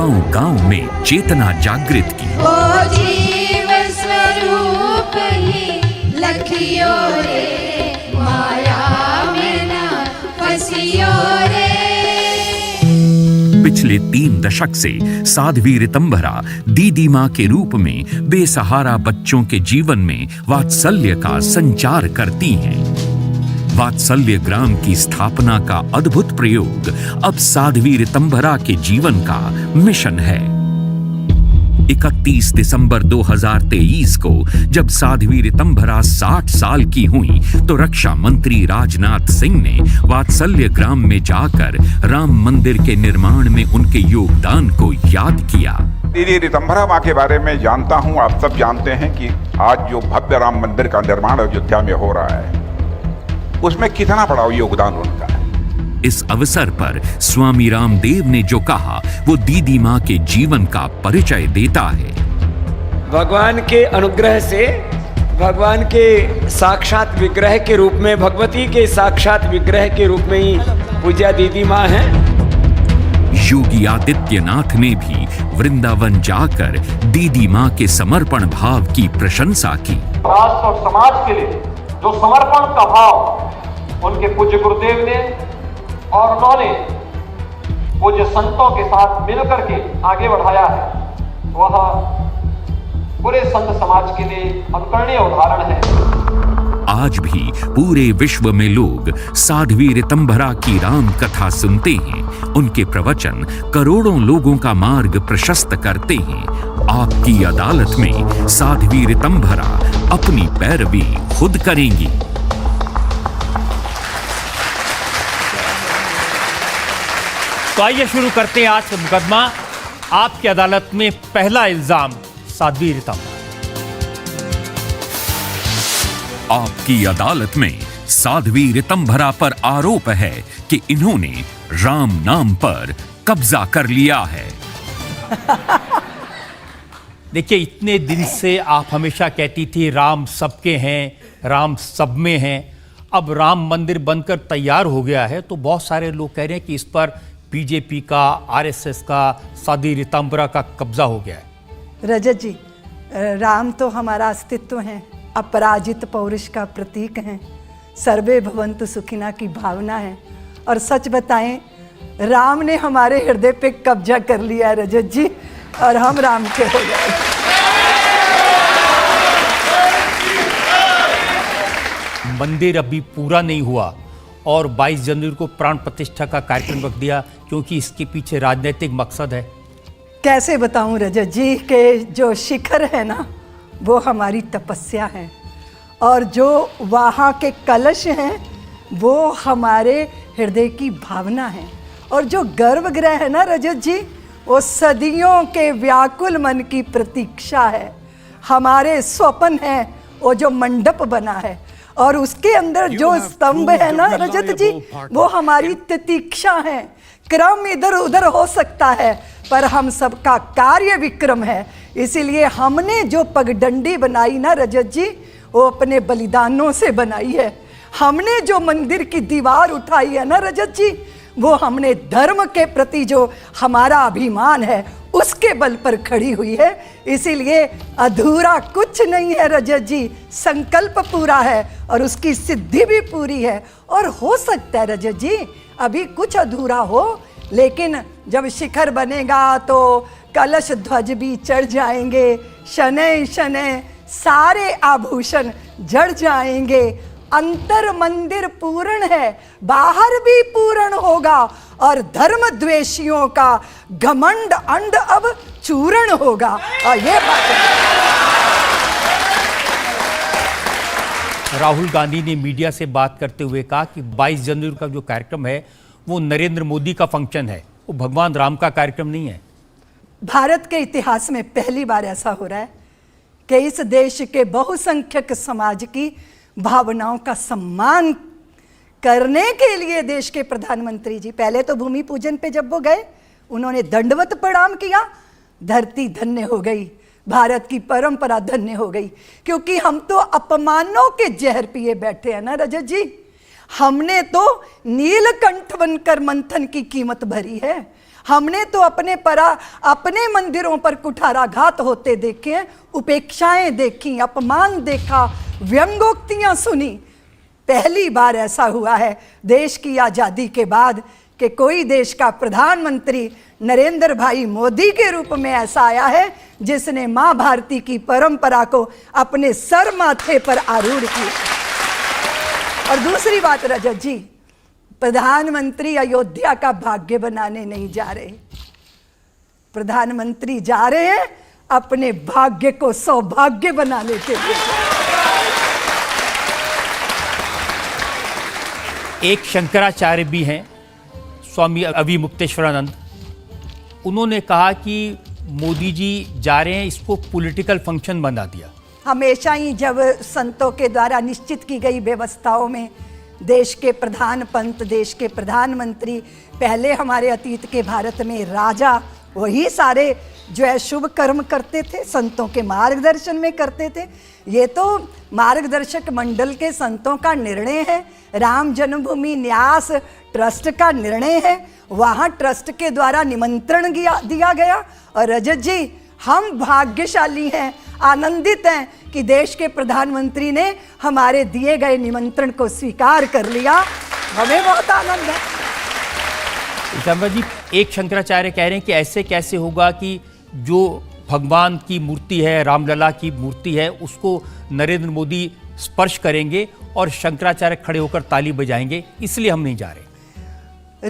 गांव में चेतना जागृत की। ओ जीव स्वरूप ही लखियो रे, माया में न फसियो रे। पिछले 3 दशक से साध्वी ऋतंभरा दीदी माँ के रूप में बेसहारा बच्चों के जीवन में वात्सल्य का संचार करती हैं। वात्सल्य ग्राम की स्थापना का अद्भुत प्रयोग अब साध्वी ऋतंभरा के जीवन का मिशन है। 31 दिसंबर 2023 को जब साध्वी ऋतंभरा 60 साल की हुई तो रक्षा मंत्री राजनाथ सिंह ने वात्सल्य ग्राम में जाकर राम मंदिर के निर्माण में उनके योगदान को याद किया। दीदी ऋतंभरा माँ के बारे में जानता हूँ, आप सब जानते हैं कि आज जो भव्य राम मंदिर का निर्माण अयोध्या में हो रहा है उसमें कितना बड़ा योगदान उनका है। इस अवसर पर स्वामी रामदेव ने जो कहा वो दीदी माँ के जीवन का परिचय देता है। भगवान के अनुग्रह से, भगवान के साक्षात विग्रह के रूप में, भगवती के साक्षात विग्रह के रूप में ही पूज्या दीदी माँ हैं। योगी आदित्यनाथ ने भी वृंदावन जाकर दीदी माँ के समर्पण भाव की प्रशंसा की। राष्ट्र और समाज के लिए जो समर्पण का भाव उनके पूज्य गुरुदेव ने और उन्होंने पूज्य संतों के साथ मिलकर के आगे बढ़ाया है, वह पूरे संत समाज के लिए अनुकरणीय उदाहरण है। आज भी पूरे विश्व में लोग साध्वी ऋतंभरा की राम कथा सुनते हैं। उनके प्रवचन करोड़ों लोगों का मार्ग प्रशस्त करते हैं। आपकी अदालत में साध्वी ऋतंभरा अपनी पैरवी खुद करेंगी। तो आइए शुरू करते हैं आज का मुकदमा। आपकी अदालत में पहला इल्जाम साध्वी ऋतंभरा। आपकी अदालत में साध्वी ऋतंभरा पर आरोप है कि इन्होंने राम नाम पर कब्जा कर लिया है। देखिए, इतने दिन से आप हमेशा कहती थी राम सबके हैं, राम सब में हैं। अब राम मंदिर बनकर तैयार हो गया है तो बहुत सारे लोग कह रहे हैं कि इस पर बीजेपी का, आरएसएस का, साध्वी ऋतंभरा का कब्जा हो गया है। रजत जी, राम तो हमारा अस्तित्व है, अपराजित पौरुष का प्रतीक है, सर्वे भवन्तु सुखिना की भावना है। और सच बताएं, राम ने हमारे हृदय पे कब्जा कर लिया है रजत जी, और हम राम के हो गए। मंदिर अभी पूरा नहीं हुआ और 22 जनवरी को प्राण प्रतिष्ठा का कार्यक्रम रख दिया क्योंकि इसके पीछे राजनीतिक मकसद है। कैसे बताऊं रजत जी के जो शिखर है ना वो हमारी तपस्या है, और जो वहाँ के कलश हैं वो हमारे हृदय की भावना है, और जो गर्भगृह है ना रजत जी वो सदियों के व्याकुल मन की प्रतीक्षा है। हमारे स्वप्न है वो जो मंडप बना है, और उसके अंदर जो स्तंभ है ना रजत जी वो हमारी प्रतीक्षा है। क्रम इधर उधर हो सकता है पर हम सबका कार्य विक्रम है। इसीलिए हमने जो पगडंडी बनाई ना रजत जी वो अपने बलिदानों से बनाई है। हमने जो मंदिर की दीवार उठाई है ना रजत जी वो हमने धर्म के प्रति जो हमारा अभिमान है उसके बल पर खड़ी हुई है। इसीलिए अधूरा कुछ नहीं है रजत जी, संकल्प पूरा है और उसकी सिद्धि भी पूरी है। और हो सकता है रजत जी अभी कुछ अधूरा हो, लेकिन जब शिखर बनेगा तो कलश ध्वज भी चढ़ जाएंगे, शनै शनै सारे आभूषण जड़ जाएंगे। अंतर मंदिर पूर्ण है, बाहर भी पूर्ण होगा, और धर्म द्वेषियों का घमंड अंड अब चूर्ण होगा। और ये बात राहुल गांधी ने मीडिया से बात करते हुए कहा कि 22 जनवरी का जो कार्यक्रम है वो नरेंद्र मोदी का फंक्शन है, वो भगवान राम का कार्यक्रम नहीं है। भारत के इतिहास में पहली बार ऐसा हो रहा है कि इस देश के बहुसंख्यक समाज की भावनाओं का सम्मान करने के लिए देश के प्रधानमंत्री जी पहले तो भूमि पूजन पे जब वो गए उन्होंने दंडवत प्रणाम किया, धरती धन्य हो गई, भारत की परंपरा धन्य हो गई। क्योंकि हम तो अपमानों के जहर पिए बैठे हैं ना रजत जी। हमने तो नीलकंठ बनकर मंथन की कीमत भरी है। हमने तो अपने मंदिरों पर कुठाराघात होते देखे हैं, उपेक्षाएं देखी, अपमान देखा, व्यंग्योक्तियां सुनी। पहली बार ऐसा हुआ है देश की आज़ादी के बाद कि कोई देश का प्रधानमंत्री नरेंद्र भाई मोदी के रूप में ऐसा आया है जिसने मां भारती की परंपरा को अपने सर माथे पर आरूढ़ किया। और दूसरी बात रजत जी, प्रधानमंत्री अयोध्या का भाग्य बनाने नहीं जा रहे, प्रधानमंत्री जा रहे हैं अपने भाग्य को सौभाग्य बनाने के लिए। एक शंकराचार्य भी हैं, स्वामी अविमुक्तेश्वरानंद। उन्होंने कहा कि मोदी जी जा रहे हैं, इसको पॉलिटिकल फंक्शन बना दिया। हमेशा ही जब संतों के द्वारा निश्चित की गई व्यवस्थाओं में देश के प्रधान पंत, देश के प्रधानमंत्री, पहले हमारे अतीत के भारत में राजा, वही सारे जो है शुभ कर्म करते थे, संतों के मार्गदर्शन में करते थे। ये तो मार्गदर्शक मंडल के संतों का निर्णय है, राम जन्मभूमि न्यास ट्रस्ट का निर्णय है, वहाँ ट्रस्ट के द्वारा निमंत्रण दिया गया। और रजत जी, हम भाग्यशाली हैं, आनंदित हैं कि देश के प्रधानमंत्री ने हमारे दिए गए निमंत्रण को स्वीकार कर लिया, हमें बहुत आनंद है। ईसाम्बा जी, एक शंकराचार्य कह रहे हैं कि ऐसे कैसे होगा कि जो भगवान की मूर्ति है, रामलला की मूर्ति है, उसको नरेंद्र मोदी स्पर्श करेंगे और शंकराचार्य खड़े होकर ताली बजाएंगे, इसलिए हम नहीं जा रहे।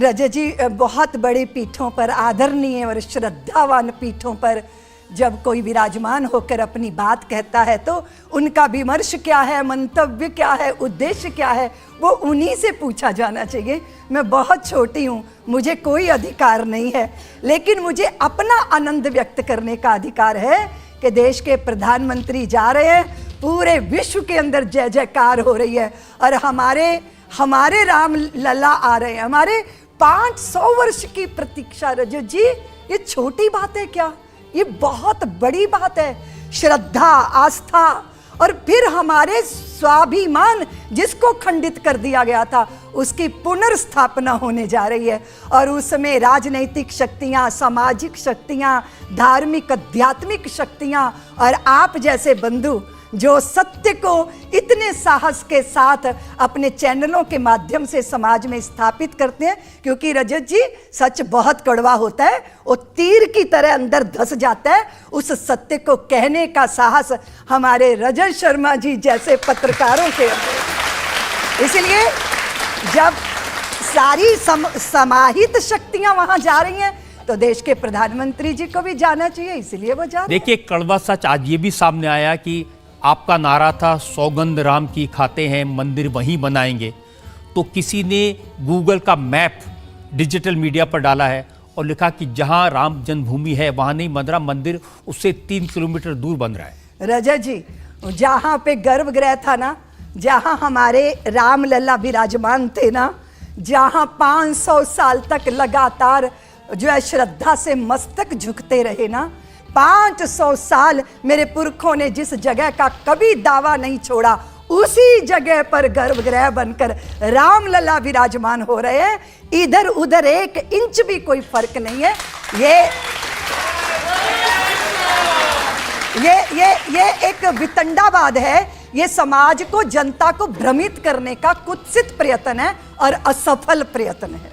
रजत जी, बहुत बड़े पीठों पर, आदरणीय और श्रद्धावान पीठों पर जब कोई विराजमान होकर अपनी बात कहता है तो उनका विमर्श क्या है, मंतव्य क्या है, उद्देश्य क्या है, वो उन्हीं से पूछा जाना चाहिए। मैं बहुत छोटी हूँ, मुझे कोई अधिकार नहीं है, लेकिन मुझे अपना आनंद व्यक्त करने का अधिकार है कि देश के प्रधानमंत्री जा रहे हैं, पूरे विश्व के अंदर जय जयकार हो रही है और हमारे राम लला आ रहे हैं। हमारे 500 वर्ष की प्रतीक्षा, रजत जी, ये छोटी बात है क्या? ये बहुत बड़ी बात है। श्रद्धा, आस्था और फिर हमारे स्वाभिमान जिसको खंडित कर दिया गया था, उसकी पुनर्स्थापना होने जा रही है। और उसमें राजनैतिक शक्तियाँ, सामाजिक शक्तियाँ, धार्मिक आध्यात्मिक शक्तियाँ और आप जैसे बंधु जो सत्य को इतने साहस के साथ अपने चैनलों के माध्यम से समाज में स्थापित करते हैं, क्योंकि रजत जी, सच बहुत कड़वा होता है, वो तीर की तरह अंदर धस जाता है। उस सत्य को कहने का साहस हमारे रजत शर्मा जी जैसे पत्रकारों के अंदर। इसलिए जब सारी समाहित शक्तियां वहां जा रही हैं तो देश के प्रधानमंत्री जी को भी जाना चाहिए, इसलिए वो जा रहे हैं। देखिए, कड़वा सच आज ये भी सामने आया कि आपका नारा था सौगंध राम की खाते हैं, मंदिर वहीं बनाएंगे, तो किसी ने गूगल का मैप डिजिटल मीडिया पर डाला है और लिखा कि जहां राम जन्मभूमि है वहां नहीं बन रहा, मंदिर उससे 3 किलोमीटर दूर बन रहा है। रजत जी, जहां पे गर्भगृह था ना, जहां हमारे रामलला विराजमान थे ना, जहां 500 साल तक लगातार जो है श्रद्धा से मस्तक झुकते रहे ना, 500 साल मेरे पुरखों ने जिस जगह का कभी दावा नहीं छोड़ा, उसी जगह पर गर्भगृह बनकर रामलला विराजमान हो रहे हैं। इधर उधर 1 इंच भी कोई फर्क नहीं है। ये एक वितंडावाद है, ये समाज को, जनता को भ्रमित करने का कुत्सित प्रयत्न है और असफल प्रयत्न है।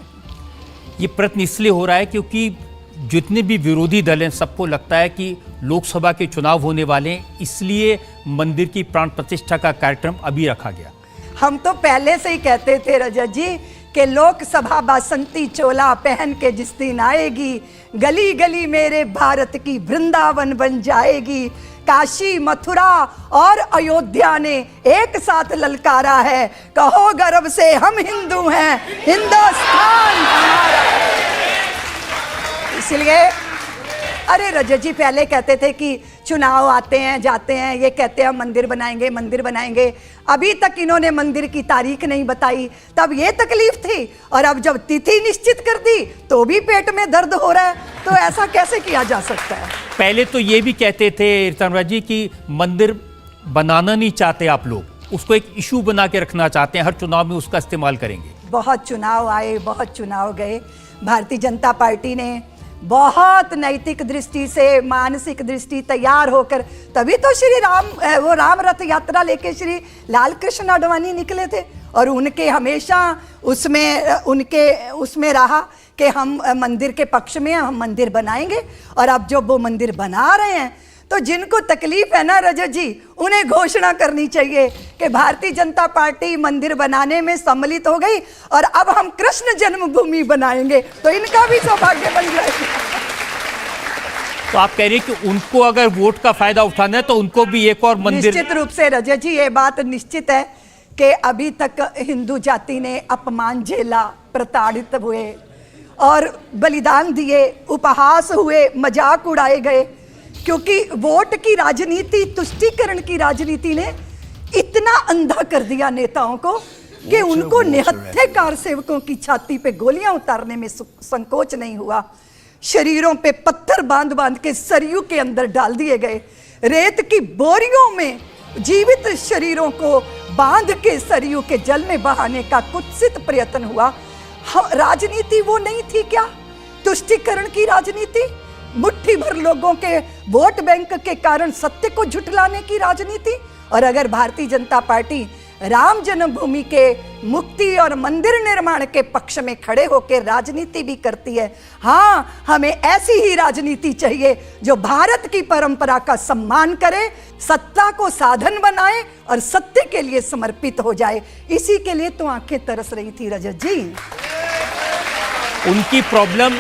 ये प्रयत्न इसलिए हो रहा है क्योंकि जितने भी विरोधी दल हैं, सबको लगता है कि लोकसभा के चुनाव होने वाले हैं, इसलिए मंदिर की प्राण प्रतिष्ठा का कार्यक्रम अभी रखा गया। हम तो पहले से ही कहते थे रजत जी कि लोकसभा बासंती चोला पहन के जिस दिन आएगी, गली गली मेरे भारत की वृंदावन बन जाएगी। काशी, मथुरा और अयोध्या ने एक साथ ललकारा है, कहो गर्व से हम हिंदू हैं, हिंदुस्तान हमारा। इसलिए अरे रजत जी, पहले कहते थे कि चुनाव आते हैं जाते हैं, ये कहते हैं मंदिर बनाएंगे मंदिर बनाएंगे, अभी तक इन्होंने मंदिर की तारीख नहीं बताई, तब ये तकलीफ थी, और अब जब तिथि निश्चित कर दी तो भी पेट में दर्द हो रहा है। तो ऐसा कैसे किया जा सकता है? पहले तो ये भी कहते थे ईसाम्बा जी कि मंदिर बनाना नहीं चाहते आप लोग, उसको एक इशू बना के रखना चाहते हैं, हर चुनाव में उसका इस्तेमाल करेंगे। बहुत चुनाव आए, बहुत चुनाव गए, भारतीय जनता पार्टी ने बहुत नैतिक दृष्टि से, मानसिक दृष्टि तैयार होकर तभी तो श्री राम वो राम रथ यात्रा लेके श्री लाल कृष्ण आडवाणी निकले थे। और उनके हमेशा उसमें रहा कि हम मंदिर के पक्ष में हैं, हम मंदिर बनाएंगे। और अब जब वो मंदिर बना रहे हैं तो जिनको तकलीफ है ना रजत जी, उन्हें घोषणा करनी चाहिए कि भारतीय जनता पार्टी मंदिर बनाने में सम्मिलित हो गई और अब हम कृष्ण जन्मभूमि बनाएंगे, तो इनका भी सौभाग्य बन जाएगा। तो आप कह रहे हैं कि उनको अगर वोट का फायदा उठाना है तो उनको भी एक और मंदिर। निश्चित रूप से रजत जी, ये बात निश्चित है कि अभी तक हिंदू जाति ने अपमान झेला, प्रताड़ित हुए और बलिदान दिए, उपहास हुए, मजाक उड़ाए गए, क्योंकि वोट की राजनीति, तुष्टीकरण की राजनीति ने इतना अंधा कर दिया नेताओं को कि उनको निहत्थे कार सेवकों की छाती पे गोलियां उतारने में संकोच नहीं हुआ। शरीरों पे पत्थर बांध बांध के सरयू के अंदर डाल दिए गए। रेत की बोरियों में जीवित शरीरों को बांध के सरयू के जल में बहाने का कुत्सित प्रयत्न हुआ। राजनीति वो नहीं थी क्या? तुष्टीकरण की राजनीति, मुट्ठी भर लोगों के वोट बैंक के कारण सत्य को झुठलाने की राजनीति। और अगर भारतीय जनता पार्टी राम जन्मभूमि के मुक्ति और मंदिर निर्माण के पक्ष में खड़े होकर राजनीति भी करती है, हाँ, हमें ऐसी ही राजनीति चाहिए जो भारत की परंपरा का सम्मान करे, सत्ता को साधन बनाए और सत्य के लिए समर्पित हो जाए। इसी के लिए तो आंखें तरस रही थी रजत जी। उनकी प्रॉब्लम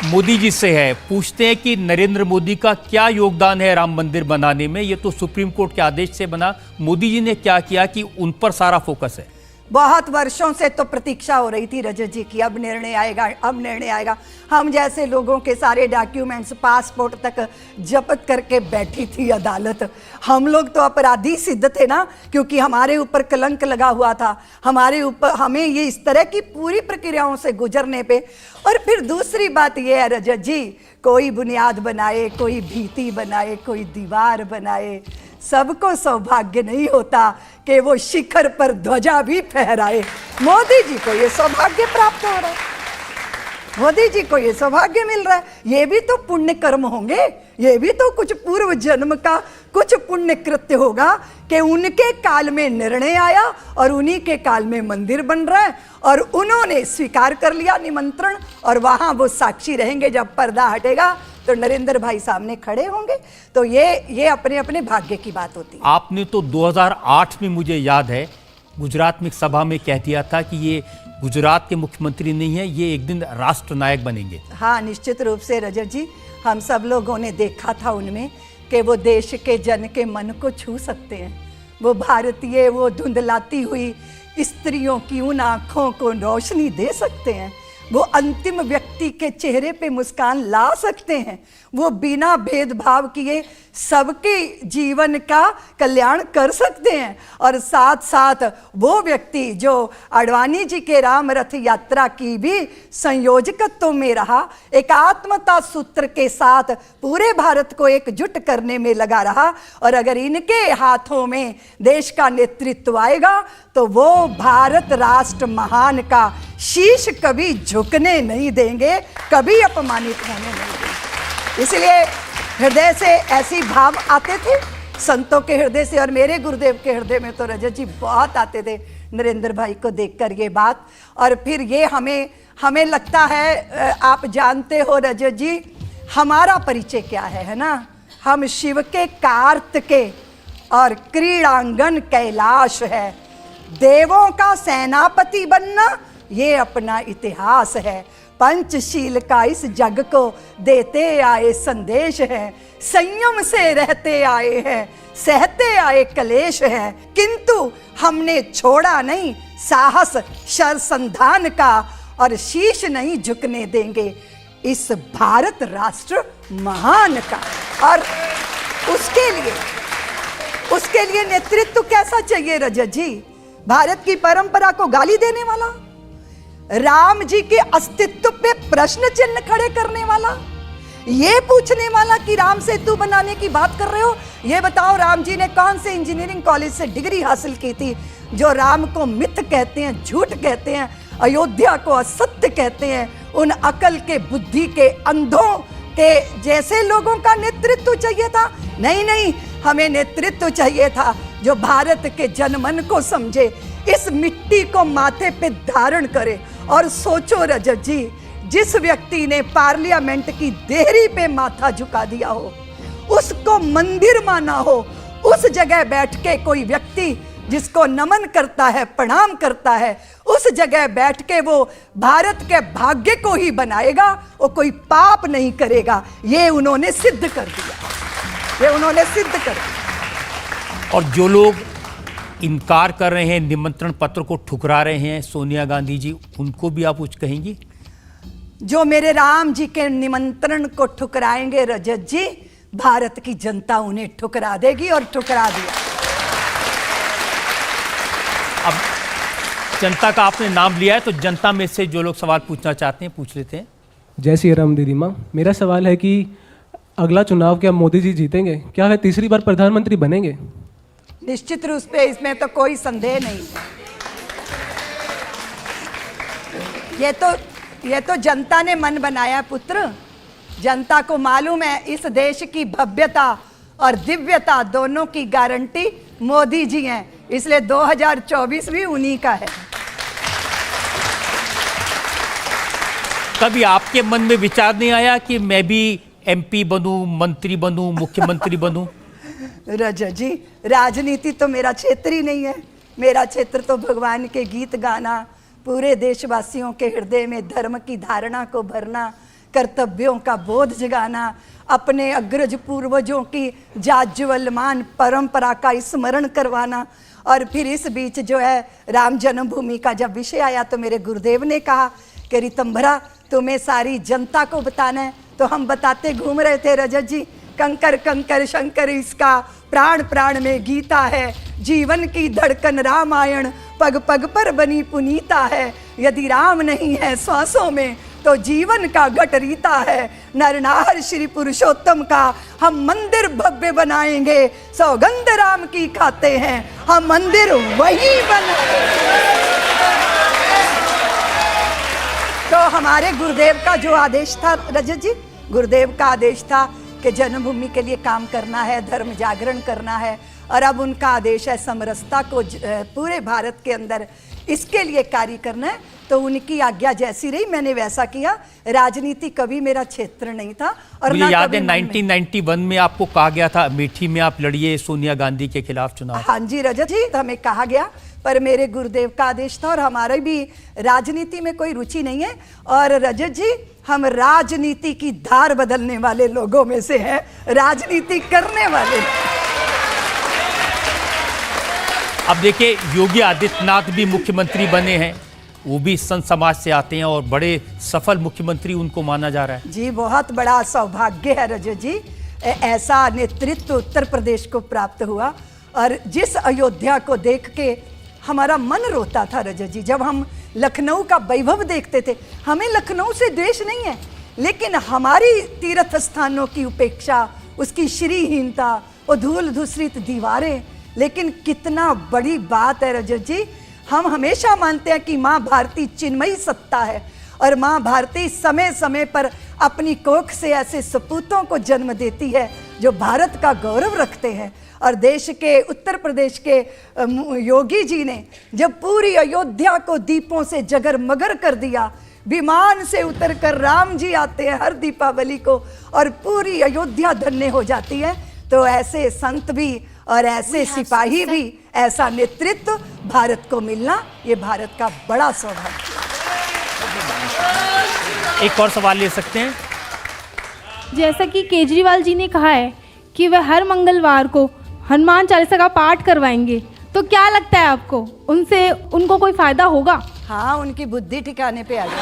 मोदी जी से है। पूछते हैं कि नरेंद्र मोदी का क्या योगदान है राम मंदिर बनाने में? ये तो सुप्रीम कोर्ट के आदेश से बना, मोदी जी ने क्या किया कि उन पर सारा फोकस है? बहुत वर्षों से तो प्रतीक्षा हो रही थी रजत जी की अब निर्णय आएगा, अब निर्णय आएगा। हम जैसे लोगों के सारे डॉक्यूमेंट्स, पासपोर्ट तक जब्त करके बैठी थी अदालत। हम लोग तो अपराधी सिद्ध थे ना, क्योंकि हमारे ऊपर कलंक लगा हुआ था, हमारे ऊपर, हमें ये इस तरह की पूरी प्रक्रियाओं से गुजरने पे। और फिर दूसरी बात ये है रजत जी, कोई बुनियाद बनाए, कोई भीति बनाए, कोई दीवार बनाए, सबको सौभाग्य नहीं होता कि वो शिखर पर ध्वजा भी फहराए। मोदी जी को ये सौभाग्य प्राप्त हो रहा है, मोदी जी को ये सौभाग्य मिल रहा है। ये भी तो पुण्य कर्म होंगे, ये भी तो कुछ पूर्व जन्म का कुछ पुण्य कृत्य होगा कि उनके काल में निर्णय आया और उन्हीं के काल में मंदिर बन रहा है और उन्होंने स्वीकार कर लिया निमंत्रण। और वहां वो साक्षी रहेंगे, जब पर्दा हटेगा तो नरेंद्र भाई सामने खड़े होंगे। तो ये अपने अपने भाग्य की बात होती है। आपने तो 2008 में, मुझे याद है, गुजरात में एक सभा में कह दिया था कि ये गुजरात के मुख्यमंत्री नहीं है, ये एक दिन राष्ट्र नायक बनेंगे। हाँ, निश्चित रूप से रजत जी, हम सब लोगों ने देखा था उनमें कि वो देश के जन के मन को छू सकते हैं। वो भारतीय, वो धुंधलाती हुई स्त्रियों की उन आँखों को रोशनी दे सकते हैं। वो अंतिम व्यक्ति के चेहरे पे मुस्कान ला सकते हैं। वो बिना भेदभाव किए सबके जीवन का कल्याण कर सकते हैं। और साथ साथ वो व्यक्ति जो आडवाणी जी के राम रथ यात्रा की भी संयोजकत्व में रहा, एकात्मता सूत्र के साथ पूरे भारत को एकजुट करने में लगा रहा। और अगर इनके हाथों में देश का नेतृत्व आएगा तो वो भारत राष्ट्र महान का शीश कभी झुकने नहीं देंगे, कभी अपमानित होने नहीं देंगे। इसलिए हृदय से ऐसी भाव आते थे संतों के हृदय से, और मेरे गुरुदेव के हृदय में तो रजत जी बहुत आते थे नरेंद्र भाई को देखकर ये बात। और फिर ये हमें लगता है, आप जानते हो रजत जी, हमारा परिचय क्या है ना? हम शिव के कार्तिके और क्रीड़ांगन कैलाश है। देवों का सेनापति बनना ये अपना इतिहास है। पंचशील का इस जग को देते आए संदेश है। संयम से रहते आए हैं, सहते आए कलेश है, किंतु हमने छोड़ा नहीं साहस शरसंधान का, और शीश नहीं झुकने देंगे इस भारत राष्ट्र महान का। और उसके लिए नेतृत्व कैसा चाहिए रजत जी? भारत की परंपरा को गाली देने वाला, राम जी के अस्तित्व पे प्रश्न चिन्ह खड़े करने वाला, ये पूछने वाला कि राम सेतु बनाने की बात कर रहे हो, ये बताओ राम जी ने कौन से इंजीनियरिंग कॉलेज से डिग्री हासिल की थी जो राम को मिथ कहते हैं, झूठ कहते हैं, अयोध्या को असत्य कहते हैं, उन अकल के, बुद्धि के अंधों के जैसे लोगों का नेतृत्व चाहिए था? नहीं नहीं, हमें नेतृत्व चाहिए था जो भारत के जनमन को समझे, इस मिट्टी को माथे पे धारण करे। और सोचो रजत जी, जिस व्यक्ति ने पार्लियामेंट की देहरी पे माथा झुका दिया हो, उसको मंदिर माना हो, उस जगह बैठ के कोई व्यक्ति जिसको नमन करता है, प्रणाम करता है, उस जगह बैठ के वो भारत के भाग्य को ही बनाएगा, वो कोई पाप नहीं करेगा। ये उन्होंने सिद्ध कर दिया, ये उन्होंने सिद्ध कर दिया। और जो लोग इनकार कर रहे हैं, निमंत्रण पत्र को ठुकरा रहे हैं सोनिया गांधी जी, उनको भी आप कुछ कहेंगी? जो मेरे राम जी के निमंत्रण को ठुकराएंगे रजत जी, भारत की जनता उन्हें ठुकरा देगी और ठुकरा दिया। अब जनता का आपने नाम लिया है तो जनता में से जो लोग सवाल पूछना चाहते हैं पूछ लेते हैं। जय श्री राम दीदी माँ, मेरा सवाल है कि अगला चुनाव क्या मोदी जी जीतेंगे? क्या वे तीसरी बार प्रधानमंत्री बनेंगे? निश्चित रूप से, इसमें तो कोई संदेह नहीं। ये तो जनता ने मन बनाया पुत्र। जनता को मालूम है इस देश की भव्यता और दिव्यता दोनों की गारंटी मोदी जी हैं, इसलिए 2024 भी उन्हीं का है। कभी आपके मन में विचार नहीं आया कि मैं भी एमपी बनूं, मंत्री बनूं, मुख्यमंत्री बनूं? रजत जी, राजनीति तो मेरा क्षेत्र ही नहीं है। मेरा क्षेत्र तो भगवान के गीत गाना, पूरे देशवासियों के हृदय में धर्म की धारणा को भरना, कर्तव्यों का बोध जगाना, अपने अग्रज पूर्वजों की जाज्वल्यमान परंपरा का स्मरण करवाना। और फिर इस बीच जो है राम जन्मभूमि का जब विषय आया तो मेरे गुरुदेव ने कहा कि रितंभरा तुम्हें सारी जनता को बताना है। तो हम बताते घूम रहे थे रजत जी, कंकर कंकर शंकर इसका प्राण प्राण में गीता है, जीवन की धड़कन रामायण पग पग पर बनी पुनीता है, यदि राम नहीं है श्वासों में तो जीवन का घट रीता है, नरनार श्री पुरुषोत्तम का हम मंदिर भव्य बनाएंगे, सौगंध राम की खाते हैं हम मंदिर वही बनाएंगे। तो हमारे गुरुदेव का जो आदेश था रजत जी, गुरुदेव का आदेश था कि जन्मभूमि के लिए काम करना है, धर्म जागरण करना है, और अब उनका आदेश है समरसता को पूरे भारत के अंदर इसके लिए कार्य करना है। तो उनकी आज्ञा जैसी रही मैंने वैसा किया। राजनीति कभी मेरा क्षेत्र नहीं था। और मुझे याद है 1991 में आपको कहा गया था अमेठी में आप लड़िए सोनिया गांधी के खिलाफ चुनाव। हाँ जी रजत जी, तो हमें कहा गया, पर मेरे गुरुदेव का आदेश था और हमारे भी राजनीति में कोई रुचि नहीं है। और रजत जी, हम राजनीति की धार बदलने वाले लोगों में से हैं, राजनीति करने वाले। अब देखिए योगी आदित्यनाथ भी मुख्यमंत्री बने हैं, वो भी संत समाज से आते हैं और बड़े सफल मुख्यमंत्री उनको माना जा रहा है। जी, बहुत बड़ा सौभाग्य है रजत जी, ऐसा नेतृत्व उत्तर प्रदेश को प्राप्त हुआ। और जिस अयोध्या को देख के हमारा मन रोता था रजत जी, जब हम लखनऊ का वैभव देखते थे, हमें लखनऊ से द्वेष नहीं है, लेकिन हमारी तीर्थ स्थानों की उपेक्षा, उसकी श्रीहीनता, वो धूल धूसरित दीवारें, लेकिन कितना बड़ी बात है रजत जी, हम हमेशा मानते हैं कि माँ भारती चिन्मयी सत्ता है और माँ भारती समय समय पर अपनी कोख से ऐसे सपूतों को जन्म देती है जो भारत का गौरव रखते हैं। और देश के उत्तर प्रदेश के योगी जी ने जब पूरी अयोध्या को दीपों से जगरमगर कर दिया, विमान से उतरकर राम जी आते हैं हर दीपावली को और पूरी अयोध्या धन्य हो जाती है, तो ऐसे संत भी और ऐसे सिपाही भी, ऐसा नेतृत्व भारत को मिलना, ये भारत का बड़ा सौभाग्य। एक और सवाल ले सकते हैं। जैसा कि केजरीवाल जी ने कहा है कि वह हर मंगलवार को हनुमान चालीसा का पाठ करवाएंगे, तो क्या लगता है आपको उनसे उनको कोई फायदा होगा? हाँ, उनकी बुद्धि ठिकाने पे आ गई।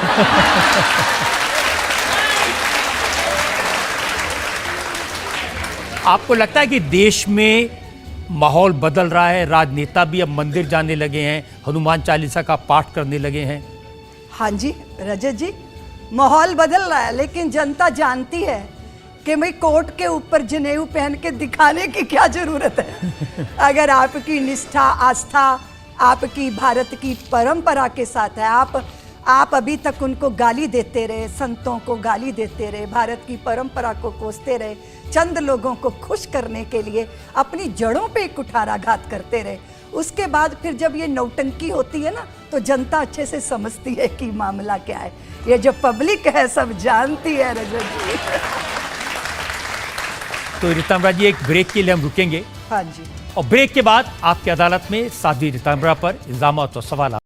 आपको लगता है कि देश में माहौल बदल रहा है, राजनेता भी अब मंदिर जाने लगे हैं, हनुमान चालीसा का पाठ करने लगे हैं? हाँ जी रजत जी, माहौल बदल रहा है, लेकिन जनता जानती है कि भाई कोर्ट के ऊपर जनेऊ पहन के दिखाने की क्या जरूरत है। अगर आपकी निष्ठा, आस्था आपकी भारत की परंपरा के साथ है, आप आप अभी तक उनको गाली देते रहे, संतों को गाली देते रहे, भारत की परंपरा को कोसते रहे, चंद लोगों को खुश करने के लिए अपनी जड़ों पे कुठाराघात करते रहे। उसके बाद फिर जब ये नौटंकी होती है ना, तो जनता अच्छे से समझती है कि मामला क्या है। ये जो पब्लिक है सब जानती है रजत जी। तो रीतांबरा जी, एक ब्रेक के लिए हम रुकेंगे हाँ जी। और ब्रेक के बाद आपकी अदालत में साध्वी रीतांबरा पर इल्जाम और सवाल